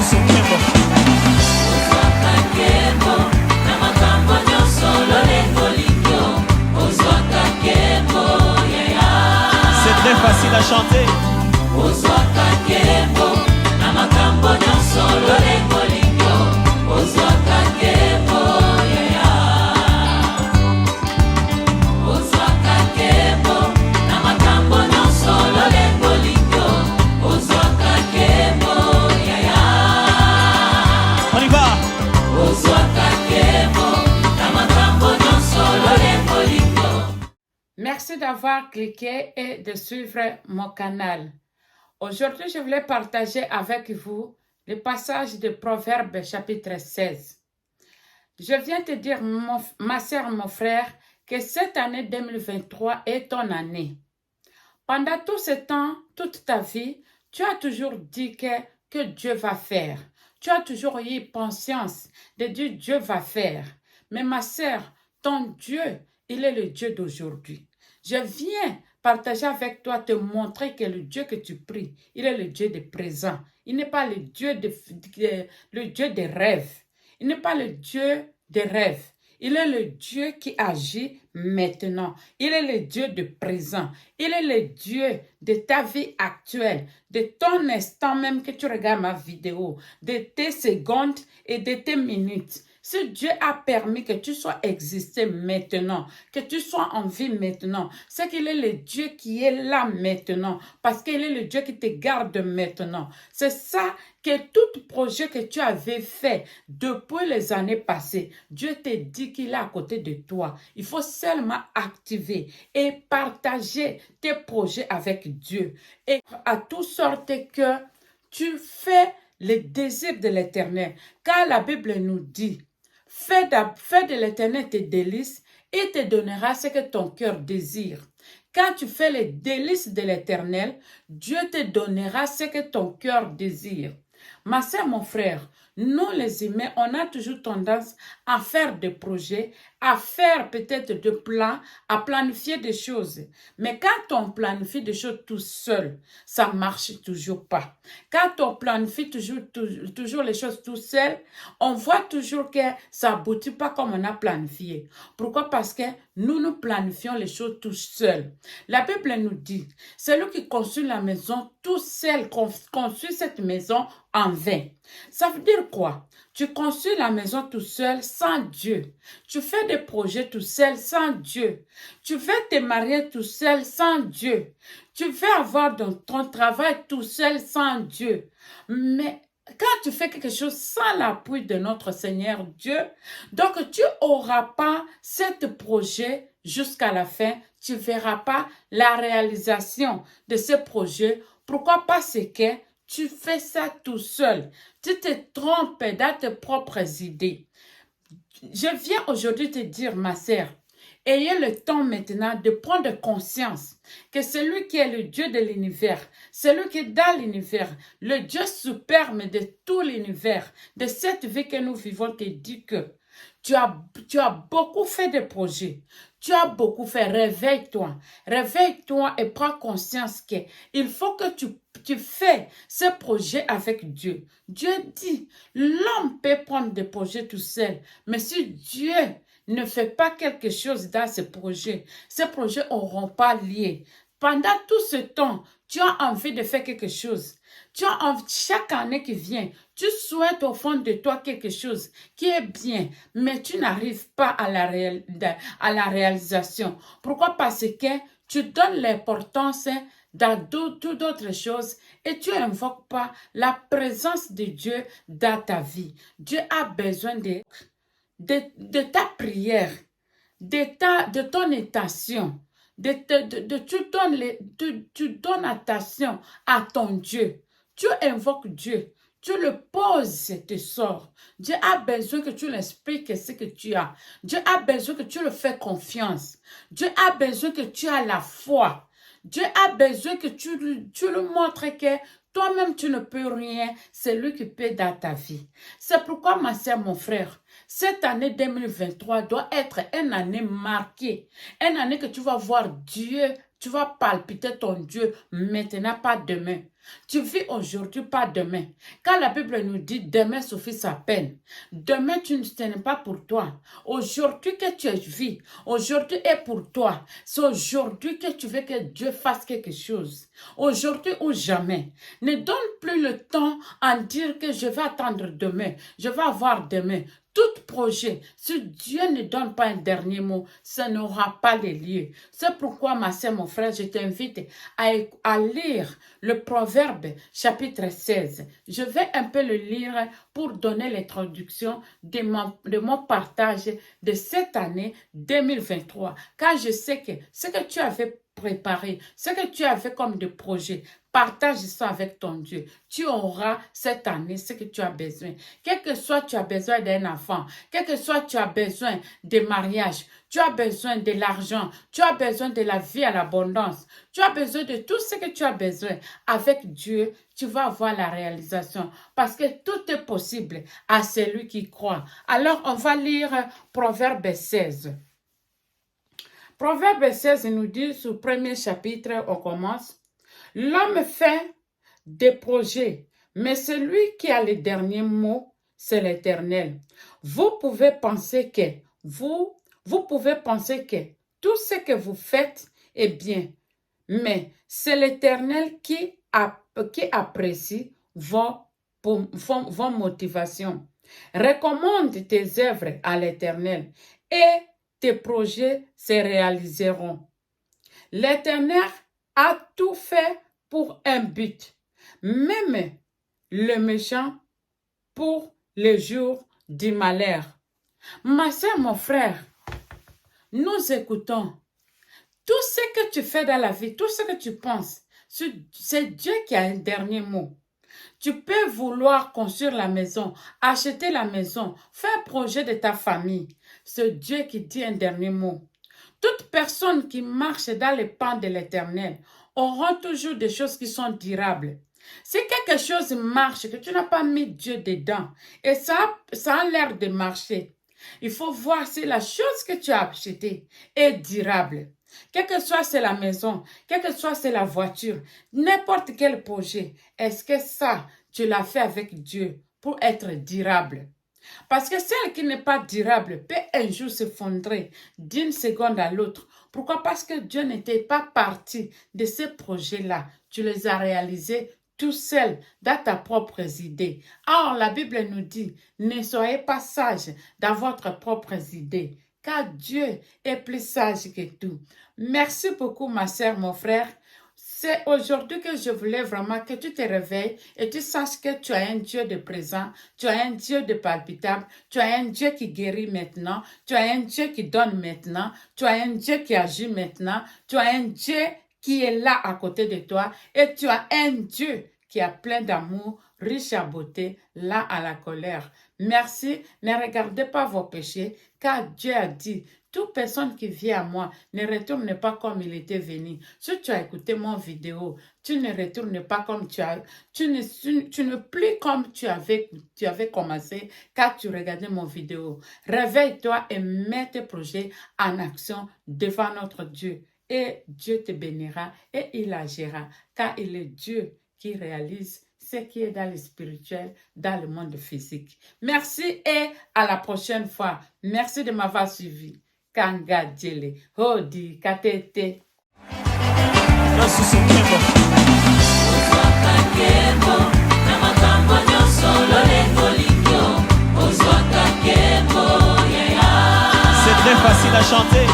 C'est très facile à chanter. On y va. Merci d'avoir cliqué et de suivre mon canal. Aujourd'hui, je voulais partager avec vous le passage de Proverbes chapitre 16. Je viens te dire, ma sœur, mon frère, que cette année 2023 est ton année. Pendant tout ce temps, toute ta vie, tu as toujours dit que Dieu va faire. Tu as toujours eu conscience de dire Dieu va faire. Mais ma sœur, ton Dieu, il est le Dieu d'aujourd'hui. Je viens partager avec toi, te montrer que le Dieu que tu pries, il est le Dieu de présent. Il n'est pas le Dieu des rêves. Il n'est pas le Dieu des rêves. Il est le Dieu qui agit maintenant. Il est le Dieu de présent. Il est le Dieu de ta vie actuelle, de ton instant même que tu regardes ma vidéo, de tes secondes et de tes minutes. Si Dieu a permis que tu sois existé maintenant, que tu sois en vie maintenant, c'est qu'il est le Dieu qui est là maintenant, parce qu'il est le Dieu qui te garde maintenant. C'est ça que tout projet que tu avais fait depuis les années passées, Dieu te dit qu'il est à côté de toi. Il faut seulement activer et partager tes projets avec Dieu. Et à toute sorte que tu fais le désir de l'Éternel. Car la Bible nous dit, fais de l'Éternel tes délices et te donnera ce que ton cœur désire. Quand tu fais les délices de l'Éternel, Dieu te donnera ce que ton cœur désire. Ma sœur, mon frère, nous les humains, on a toujours tendance à faire des projets, à faire peut-être des plans, à planifier des choses. Mais quand on planifie des choses tout seul, ça ne marche toujours pas. Quand on planifie toujours les choses tout seul, on voit toujours que ça n'aboutit pas comme on a planifié. Pourquoi? Parce que nous planifions les choses tout seul. La Bible nous dit, celui qui construit la maison tout seul, construit cette maison en vain. Ça veut dire quoi? Tu construis la maison tout seul sans Dieu. Tu fais des projets tout seul sans Dieu. Tu veux te marier tout seul sans Dieu. Tu veux avoir ton travail tout seul sans Dieu. Mais quand tu fais quelque chose sans l'appui de notre Seigneur Dieu, donc tu n'auras pas ce projet jusqu'à la fin. Tu ne verras pas la réalisation de ce projet. Pourquoi? Parce que tu fais ça tout seul. Tu te trompes dans tes propres idées. Je viens aujourd'hui te dire, ma sœur, ayez le temps maintenant de prendre conscience que celui qui est le Dieu de l'univers, celui qui est dans l'univers, le Dieu superbe de tout l'univers, de cette vie que nous vivons, te dit que tu as beaucoup fait de projets. Tu as beaucoup fait. Réveille-toi. Réveille-toi et prends conscience qu'il faut que tu fais ce projet avec Dieu. Dieu dit, l'homme peut prendre des projets tout seul. Mais si Dieu ne fait pas quelque chose dans ces projets n'auront pas lié. Pendant tout ce temps, tu as envie de faire quelque chose. Tu as envie, chaque année qui vient, tu souhaites au fond de toi quelque chose qui est bien, mais tu n'arrives pas à la réalisation. Pourquoi? Parce que tu donnes l'importance dans toutes d'autres choses et tu n'invoques pas la présence de Dieu dans ta vie. Dieu a besoin de ta prière, de ton attention. Tu donnes attention à ton Dieu. Tu invoques Dieu. Tu le poses tes sorts. Dieu a besoin que tu l'expliques ce que tu as. Dieu a besoin que tu le fais confiance. Dieu a besoin que tu as la foi. Dieu a besoin que tu lui montres que toi-même tu ne peux rien. C'est lui qui peut dans ta vie. C'est pourquoi, ma sœur, mon frère, cette année 2023 doit être une année marquée. Une année que tu vas voir Dieu, tu vas palpiter ton Dieu maintenant, pas demain. Tu vis aujourd'hui, pas demain. Quand la Bible nous dit demain suffit sa peine, demain ce n'est pas pour toi. Aujourd'hui que tu vis, aujourd'hui est pour toi. C'est aujourd'hui que tu veux que Dieu fasse quelque chose. Aujourd'hui ou jamais. Ne donne plus le temps à dire que je vais attendre demain, je vais avoir demain. Tout projet, si Dieu ne donne pas un dernier mot, ça n'aura pas les lieux. C'est pourquoi, ma sœur, mon frère, je t'invite à lire le Proverbe chapitre 16. Je vais un peu le lire pour donner l'introduction de mon partage de cette année 2023. Car je sais que ce que tu avais préparé, ce que tu avais comme de projet, partage ça avec ton Dieu. Tu auras cette année ce que tu as besoin. Quel que soit tu as besoin d'un enfant, quel que soit tu as besoin de mariage, tu as besoin de l'argent, tu as besoin de la vie à l'abondance, tu as besoin de tout ce que tu as besoin. Avec Dieu, tu vas avoir la réalisation parce que tout est possible à celui qui croit. Alors, on va lire Proverbe 16. Proverbe 16 nous dit, sur le premier chapitre, on commence. L'homme fait des projets, mais celui qui a le dernier mot, c'est l'Éternel. Vous pouvez penser que tout ce que vous faites est bien, mais c'est l'Éternel qui apprécie vos motivations. Recommande tes œuvres à l'Éternel et tes projets se réaliseront. L'Éternel a tout fait pour un but, même le méchant pour le jour du malheur. Ma soeur, mon frère, nous écoutons. Tout ce que tu fais dans la vie, tout ce que tu penses, c'est Dieu qui a un dernier mot. Tu peux vouloir construire la maison, acheter la maison, faire un projet de ta famille. C'est Dieu qui dit un dernier mot. Toute personne qui marche dans les pas de l'Éternel aura toujours des choses qui sont durables. Si quelque chose marche, que tu n'as pas mis Dieu dedans, et ça a l'air de marcher, il faut voir si la chose que tu as achetée est durable. Quel que soit c'est la maison, quel que soit c'est la voiture, n'importe quel projet, est-ce que ça, tu l'as fait avec Dieu pour être durable? Parce que celle qui n'est pas durable peut un jour s'effondrer d'une seconde à l'autre. Pourquoi? Parce que Dieu n'était pas parti de ces projets-là. Tu les as réalisés tout seul dans ta propre idée. Or, la Bible nous dit, ne soyez pas sages dans votre propre idée, car Dieu est plus sage que tout. Merci beaucoup, ma sœur, mon frère. C'est aujourd'hui que je voulais vraiment que tu te réveilles et tu saches que tu as un Dieu de présent, tu as un Dieu de palpitable, tu as un Dieu qui guérit maintenant, tu as un Dieu qui donne maintenant, tu as un Dieu qui agit maintenant, tu as un Dieu qui est là à côté de toi et tu as un Dieu qui est plein d'amour, riche à beauté, là à la colère. Merci, ne regardez pas vos péchés, car Dieu a dit, toute personne qui vient à moi ne retourne pas comme il était venu. Si tu as écouté mon vidéo, tu ne retournes pas comme tu ne plus comme tu avais commencé quand tu regardais mon vidéo. Réveille-toi et mets tes projets en action devant notre Dieu. Et Dieu te bénira et il agira, car il est Dieu qui réalise ce qui est dans le spirituel, dans le monde physique. Merci et à la prochaine fois. Merci de m'avoir suivi. Kanga Djele, Hodi, Katete. C'est très facile à chanter.